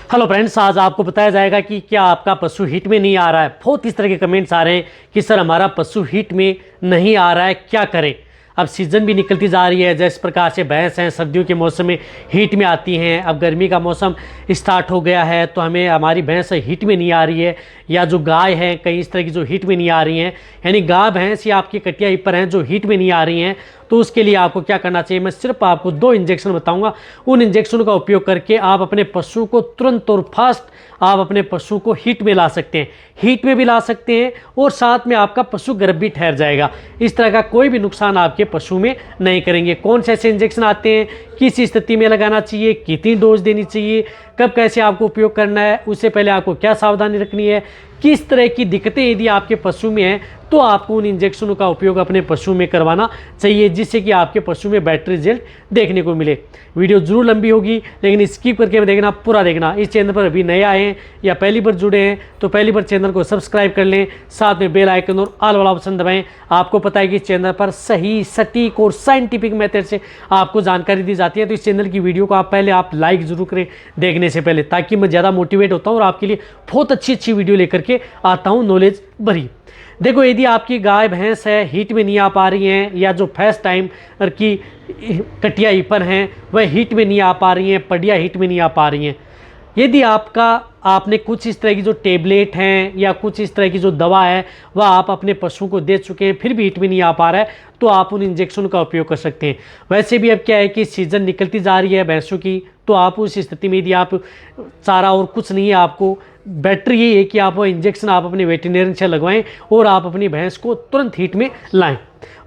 Hello friends, आज आपको बताया जाएगा कि क्या आपका पशु हिट में नहीं आ रहा है। बहुत इस तरह के कमेंट्स आ रहे हैं कि सर हमारा पशु हिट में नहीं आ रहा है, क्या करें। अब सीज़न भी निकलती जा रही है, जिस प्रकार से भैंस हैं सर्दियों के मौसम में हीट में आती हैं। अब गर्मी का मौसम स्टार्ट हो गया है तो हमें हमारी भैंस हीट में नहीं आ रही है, या जो गाय हैं कई इस तरह की जो हीट में नहीं आ रही हैं, यानी गाय भैंस या आपकी कटिया हिपर हैं जो हीट में नहीं आ रही हैं। तो उसके लिए आपको क्या करना चाहिए, मैं सिर्फ आपको 2 इंजेक्शन बताऊंगा। उन इंजेक्शन का उपयोग करके आप अपने पशु को तुरंत और फास्ट आप अपने पशु को हीट में ला सकते हैं, हीट में भी ला सकते हैं और साथ में आपका पशु गर्भ भी ठहर जाएगा। इस तरह का कोई भी नुकसान आपके पशु में नहीं करेंगे। कौन से ऐसे इंजेक्शन आते हैं, किस स्थिति में लगाना चाहिए, कितनी डोज देनी चाहिए, कब कैसे आपको उपयोग करना है, उससे पहले आपको क्या सावधानी रखनी है, किस तरह की दिक्कतें यदि आपके पशु में हैं तो आपको उन इंजेक्शनों का उपयोग अपने पशु में करवाना चाहिए, जिससे कि आपके पशु में बेटर रिजल्ट देखने को मिले। वीडियो जरूर लंबी होगी लेकिन स्किप करके देखना, पूरा देखना। इस चैनल पर अभी नए आए हैं या पहली बार जुड़े हैं तो पहली बार चैनल को सब्सक्राइब कर लें, साथ में बेल आइकन और ऑल वाला ऑप्शन दबाएं। आपको पता है कि इस चैनल पर सही, सटीक और साइंटिफिक मेथड से आपको जानकारी दी जाती है। तो इस चैनल की वीडियो को आप लाइक जरूर करें देखने से पहले, ताकि मैं ज़्यादा मोटिवेट होता हूँ और आपके लिए बहुत अच्छी वीडियो लेकर के आता हूँ, नॉलेज भरी। देखो, यदि आपकी गाय भैंस है हीट में नहीं आ पा रही हैं, या जो फर्स्ट टाइम की कटिया हिपर हैं वह हीट में नहीं आ पा रही हैं, पडिया हीट में नहीं आ पा रही हैं, यदि आपने कुछ इस तरह की जो टेबलेट हैं या कुछ इस तरह की जो दवा है वह आप अपने पशु को दे चुके हैं फिर भी हीट में नहीं आ पा रहा है, तो आप उन इंजेक्शन का उपयोग कर सकते हैं। वैसे भी अब क्या है कि सीज़न निकलती जा रही है भैंसों की, तो आप उस स्थिति में यदि आप चारा और कुछ नहीं है, आपको बेटर ये है कि आप वो इंजेक्शन आप अपने वेटरनरी से लगवाएं और आप अपनी भैंस को तुरंत हीट में लाएं।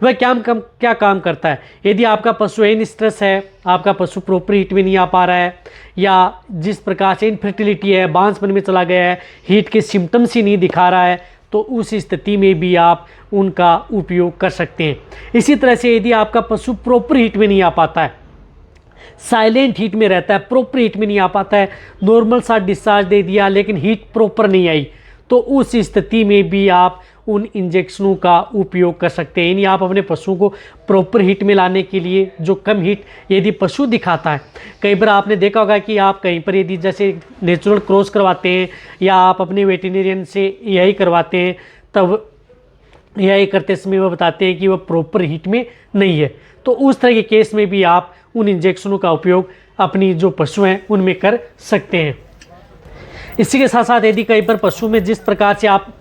वह क्या काम करता है, यदि आपका पशु इन स्ट्रेस है, आपका पशु प्रॉपर हीट में नहीं आ पा रहा है, या जिस प्रकार से इनफर्टिलिटी है, बांझपन में चला गया है, हीट के सिम्टम्स ही नहीं दिखा रहा है, तो उस स्थिति में भी आप उनका उपयोग कर सकते हैं। इसी तरह से यदि आपका पशु प्रॉपर हीट में नहीं आ पाता है, साइलेंट हीट में रहता है, प्रॉपर हीट में नहीं आ पाता है, नॉर्मल सा डिस्चार्ज दे दिया लेकिन हीट प्रॉपर नहीं आई, तो उस स्थिति में भी आप उन इंजेक्शनों का उपयोग कर सकते हैं। यानी आप अपने पशु को प्रॉपर हीट में लाने के लिए जो कम हीट यदि पशु दिखाता है, कई बार आपने देखा होगा कि आप कहीं पर यदि जैसे नेचुरल क्रॉस करवाते हैं या आप अपने वेटरनरियन से यही करवाते हैं, तब यही करते समय वह बताते हैं कि वह प्रॉपर हीट में नहीं है, तो उस तरह के केस में भी आप उन इंजेक्शनों का उपयोग अपनी जो पशु हैं उनमें कर सकते हैं। इसी के साथ साथ यदि कई बार पशु में जिस प्रकार से आप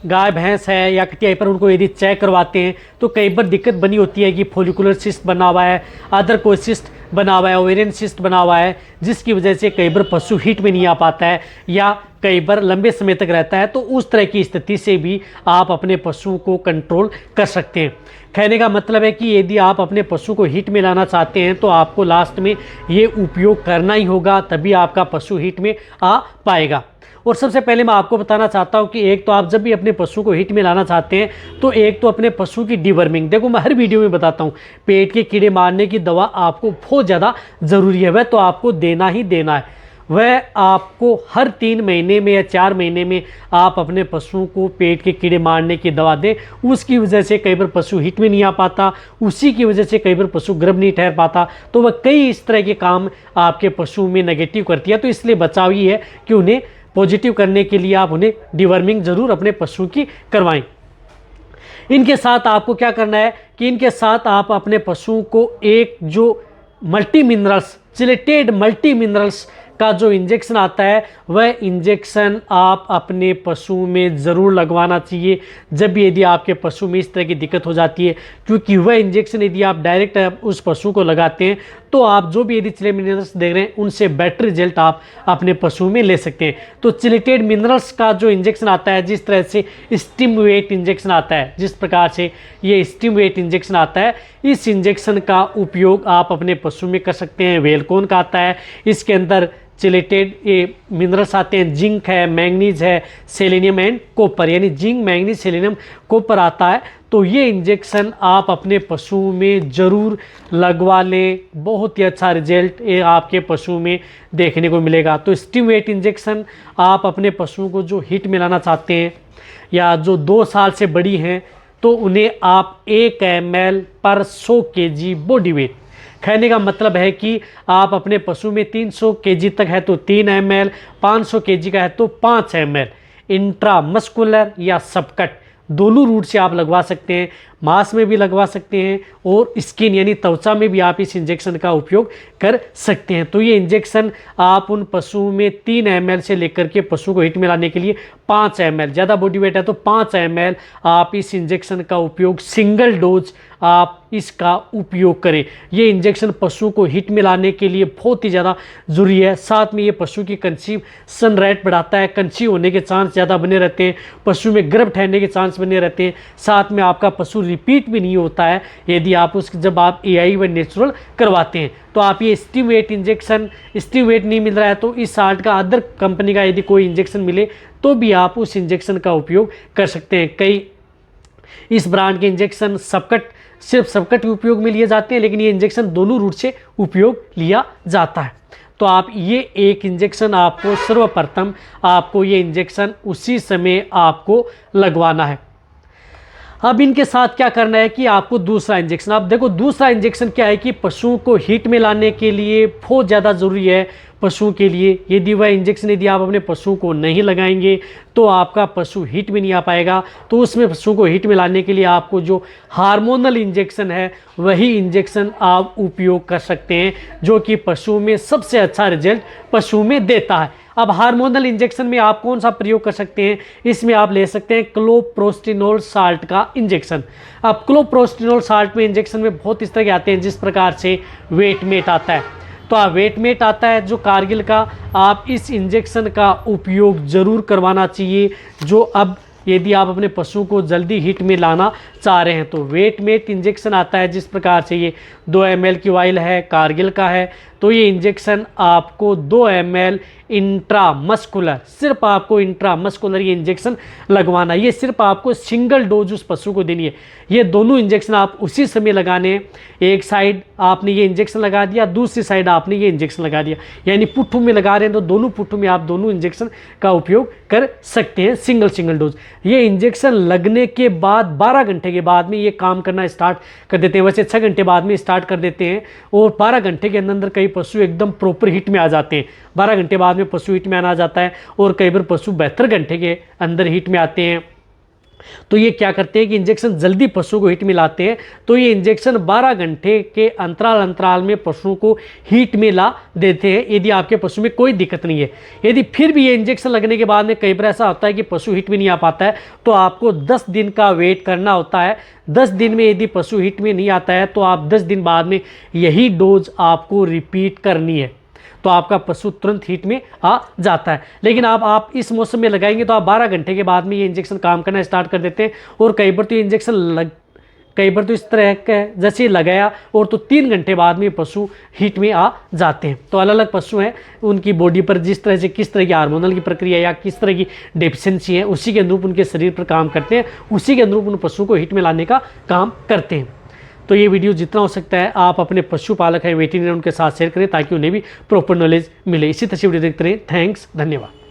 गाय भैंस है या कटिया पर उनको यदि चेक करवाते हैं तो कई बार दिक्कत बनी होती है कि फोलिकुलर सिस्ट बना हुआ है, अदर कोई सिस्ट बना हुआ है, ओवेरियन सिस्ट बना हुआ है, जिसकी वजह से कई बार पशु हीट में नहीं आ पाता है या कई बार लंबे समय तक रहता है। तो उस तरह की स्थिति से भी आप अपने पशु को कंट्रोल कर सकते हैं। कहने का मतलब है कि यदि आप अपने पशु को हीट में लाना चाहते हैं तो आपको लास्ट में ये उपयोग करना ही होगा, तभी आपका पशु हीट में आ पाएगा। और सबसे पहले मैं आपको बताना चाहता हूं कि एक तो आप जब भी अपने पशु को हीट में लाना चाहते हैं तो एक तो अपने पशु की डिवर्मिंग, देखो मैं हर वीडियो में बताता हूं, पेट के कीड़े मारने की दवा आपको बहुत ज़्यादा ज़रूरी है, वह तो आपको देना ही देना है। वह आपको हर 3 महीने में या 4 महीने में आप अपने पशुओं को पेट के कीड़े मारने की दवा दें। उसकी वजह से कई बार पशु हिट में नहीं आ पाता, उसी की वजह से कई बार पशु गर्भ नहीं ठहर पाता, तो वह कई इस तरह के काम आपके पशु में नेगेटिव करती है। तो इसलिए बचाव ही है कि उन्हें पॉजिटिव करने के लिए आप उन्हें डिवर्मिंग ज़रूर अपने पशु की करवाएं। इनके साथ आपको क्या करना है कि इनके साथ आप अपने पशुओं को एक जो multi minerals, chelated multi minerals का जो इंजेक्शन आता है वह इंजेक्शन आप अपने पशु में ज़रूर लगवाना चाहिए जब भी यदि आपके पशु में इस तरह की दिक्कत हो जाती है, क्योंकि वह इंजेक्शन यदि आप डायरेक्ट उस पशु को लगाते हैं तो आप जो भी यदि चिले मिनरल्स दे रहे हैं उनसे बेटर रिजल्ट आप अपने पशु में ले सकते हैं। तो चिलेटेड मिनरल्स का जो इंजेक्शन आता है, जिस तरह से स्टिमुलेट इंजेक्शन आता है, जिस प्रकार से ये स्टिमुलेट इंजेक्शन आता है, इस इंजेक्शन का उपयोग आप अपने पशु में कर सकते हैं। वेलकोन का आता है, इसके अंदर चिलेटेड ये मिनरल्स आते हैं, जिंक है, मैंगनीज है, सेलेनियम एंड कॉपर, यानी जिंक, मैंगनीज, सेलेनियम, कॉपर आता है। तो ये इंजेक्शन आप अपने पशु में ज़रूर लगवा लें, बहुत ही अच्छा रिजल्ट ये आपके पशु में देखने को मिलेगा। तो स्टिमुलेट इंजेक्शन आप अपने पशुओं को जो हिट में लाना चाहते हैं या जो 2 साल से बड़ी हैं तो उन्हें आप 1 ml पर 100 kg बॉडी वेट कहने का मतलब है कि आप अपने पशु में 300 केजी तक है तो 3 ml, 500 केजी का है तो 5 ml इंट्रामस्कुलर या सबकट दोनों रूट से आप लगवा सकते हैं। मांस में भी लगवा सकते हैं और स्किन यानी त्वचा में भी आप इस इंजेक्शन का उपयोग कर सकते हैं। तो ये इंजेक्शन आप उन पशुओं में 3 ml से लेकर के पशु को हिट में लाने के लिए 5 ml, ज़्यादा बॉडी वेट है तो 5 ml आप इस इंजेक्शन का उपयोग सिंगल डोज आप इसका उपयोग करें। ये इंजेक्शन पशु को हिट में लाने के लिए बहुत ही ज़्यादा ज़रूरी है। साथ में ये पशु की कंसीवन रेट बढ़ाता है, कंसीव होने के चांस ज़्यादा बने रहते हैं, पशु में गर्भ ठहरने के चांस बने रहते हैं। साथ में आपका पशु रिपीट भी नहीं होता है यदि आप जब आप AI व नेचुरल करवाते हैं। तो आप ये स्टीवेट इंजेक्शन, स्टीवेट नहीं मिल रहा है तो इस साल्ट का अदर कंपनी का यदि कोई इंजेक्शन मिले तो भी आप उस इंजेक्शन का उपयोग कर सकते हैं। कई इस ब्रांड के इंजेक्शन सबकट, सिर्फ सबकट के उपयोग में लिए जाते हैं, लेकिन ये इंजेक्शन दोनों रूट से उपयोग लिया जाता है। तो आप ये एक इंजेक्शन आपको सर्वप्रथम आपको ये इंजेक्शन उसी समय आपको लगवाना है। अब इनके साथ क्या करना है कि आपको दूसरा इंजेक्शन, आप देखो दूसरा इंजेक्शन क्या है कि पशुओं को हिट में लाने के लिए बहुत ज़्यादा ज़रूरी है पशुओं के लिए। यदि वह इंजेक्शन यदि आप अपने पशु को नहीं लगाएंगे तो आपका पशु हिट में नहीं आ पाएगा। तो उसमें पशु को हिट में लाने के लिए आपको जो हार्मोनल इंजेक्शन है वही इंजेक्शन आप उपयोग कर सकते हैं, जो कि पशु में सबसे अच्छा रिजल्ट पशु में देता है। अब हार्मोनल इंजेक्शन में आप कौन सा प्रयोग कर सकते हैं, इसमें आप ले सकते हैं क्लोप्रोस्टिनोल साल्ट का इंजेक्शन। अब क्लोप्रोस्टिनोल साल्ट में इंजेक्शन में बहुत इस तरह के आते हैं, जिस प्रकार से वेटमेट आता है, तो आप वेटमेट आता है जो कारगिल का, आप इस इंजेक्शन का उपयोग ज़रूर करवाना चाहिए। जो अब यदि आप अपने पशु को जल्दी हिट में लाना चाह रहे हैं तो वेटमेट इंजेक्शन आता है, जिस प्रकार से ये 2 ml की वाइल है, कारगिल का है। तो ये इंजेक्शन आपको 2 ml इंट्रामस्कुलर, सिर्फ आपको इंट्रामस्कुलर ये इंजेक्शन लगवाना है। ये सिर्फ आपको सिंगल डोज उस पशु को देनी है। ये दोनों इंजेक्शन आप उसी समय लगाने हैं। एक साइड आपने ये इंजेक्शन लगा दिया, दूसरी साइड आपने ये इंजेक्शन लगा दिया, यानी पुट्ठू में लगा रहे हैं तो दोनों पुट्ठू में आप दोनों इंजेक्शन का उपयोग कर सकते हैं, सिंगल डोज। ये इंजेक्शन लगने के बाद 12 घंटे के बाद में ये काम करना स्टार्ट कर देते हैं। वैसे 6 घंटे बाद में स्टार्ट कर देते हैं और 12 घंटे के अंदर कई पशु एकदम प्रॉपर हिट में आ जाते हैं। 12 घंटे बाद में पशु हिट में आना जाता है और कई बार पशु 72 घंटे के अंदर हिट में आते हैं। तो ये क्या करते हैं कि इंजेक्शन जल्दी पशु को हिट में लाते हैं। तो ये इंजेक्शन 12 घंटे के अंतराल में पशु को हिट में ला देते हैं यदि आपके पशु में कोई दिक्कत नहीं है। यदि फिर भी ये इंजेक्शन लगने के बाद में कई बार ऐसा होता है कि पशु हिट में नहीं आ पाता है तो आपको 10 दिन का वेट करना होता है। 10 दिन में यदि पशु हिट में नहीं आता है तो आप 10 दिन बाद में यही डोज आपको रिपीट करनी है, तो आपका पशु तुरंत हिट में आ जाता है। लेकिन आप इस मौसम में लगाएंगे तो आप 12 घंटे के बाद में ये इंजेक्शन काम करना स्टार्ट कर देते हैं। और कई बार तो ये इंजेक्शन कई बार तो इस तरह का जैसे लगाया और तो 3 घंटे बाद में पशु हिट में आ जाते हैं। तो अलग अलग पशु हैं, उनकी बॉडी पर जिस तरह से किस तरह की हार्मोनल की प्रक्रिया या किस तरह की डेफिशिएंसी है उसी के अनुरूप उनके शरीर पर काम करते हैं, उसी के अनुरूप उन पशु को हिट में लाने का काम करते हैं। तो ये वीडियो जितना हो सकता है आप अपने पशुपालक हैं, वेटरनरी उनके साथ शेयर करें ताकि उन्हें भी प्रॉपर नॉलेज मिले। इसी तरह से वीडियो देखते रहें। थैंक्स, धन्यवाद।